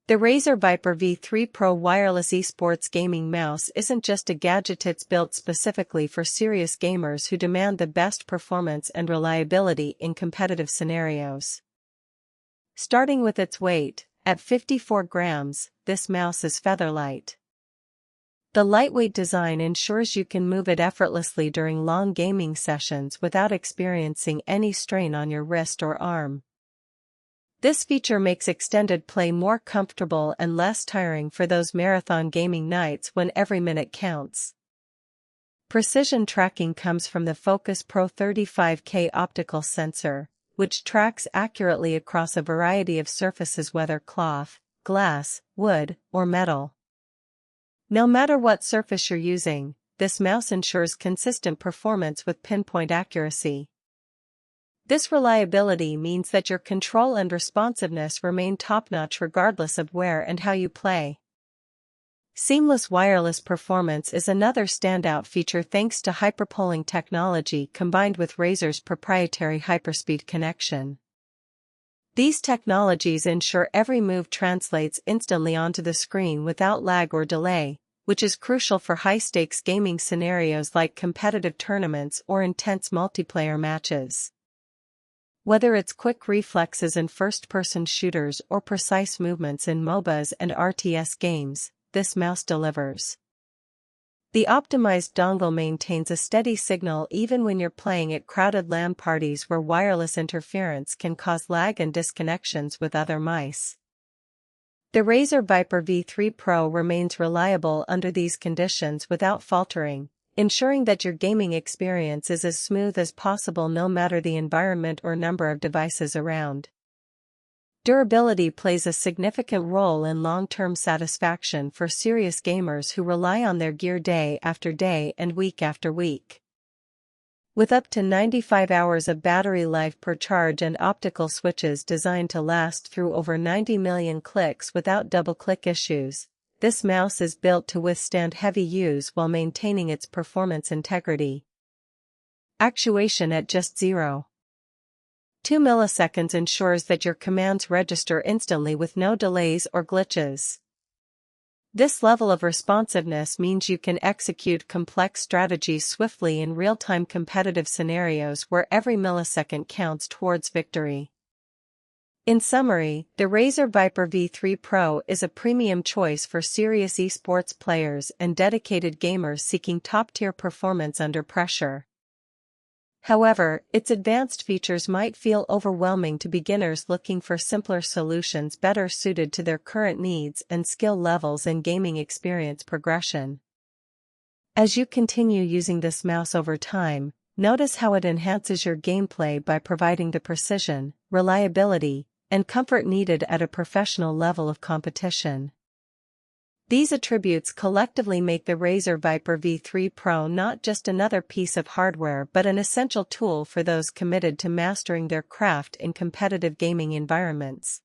The Razer Viper V3 Pro wireless esports gaming mouse isn't just a gadget, it's built specifically for serious gamers who demand the best performance and reliability in competitive scenarios. Starting with its weight, at 54 grams, this mouse is featherlight. The lightweight design ensures you can move it effortlessly during long gaming sessions without experiencing any strain on your wrist or arm. This feature makes extended play more comfortable and less tiring for those marathon gaming nights when every minute counts. Precision tracking comes from the Focus Pro 35K optical sensor, which tracks accurately across a variety of surfaces, whether cloth, glass, wood, or metal. No matter what surface you're using, this mouse ensures consistent performance with pinpoint accuracy. This reliability means that your control and responsiveness remain top-notch regardless of where and how you play. Seamless wireless performance is another standout feature thanks to hyperpolling technology combined with Razer's proprietary hyperspeed connection. These technologies ensure every move translates instantly onto the screen without lag or delay, which is crucial for high-stakes gaming scenarios like competitive tournaments or intense multiplayer matches. Whether it's quick reflexes in first-person shooters or precise movements in MOBAs and RTS games, this mouse delivers. The optimized dongle maintains a steady signal even when you're playing at crowded LAN parties where wireless interference can cause lag and disconnections with other mice. The Razer Viper V3 Pro remains reliable under these conditions without faltering, ensuring that your gaming experience is as smooth as possible no matter the environment or number of devices around. Durability plays a significant role in long-term satisfaction for serious gamers who rely on their gear day after day and week after week. With up to 95 hours of battery life per charge and optical switches designed to last through over 90 million clicks without double-click issues, this mouse is built to withstand heavy use while maintaining its performance integrity. Actuation at just 0.2 milliseconds ensures that your commands register instantly with no delays or glitches. This level of responsiveness means you can execute complex strategies swiftly in real-time competitive scenarios where every millisecond counts towards victory. In summary, the Razer Viper V3 Pro is a premium choice for serious esports players and dedicated gamers seeking top-tier performance under pressure. However, its advanced features might feel overwhelming to beginners looking for simpler solutions better suited to their current needs and skill levels and gaming experience progression. As you continue using this mouse over time, notice how it enhances your gameplay by providing the precision, reliability, and comfort needed at a professional level of competition. These attributes collectively make the Razer Viper V3 Pro not just another piece of hardware but an essential tool for those committed to mastering their craft in competitive gaming environments.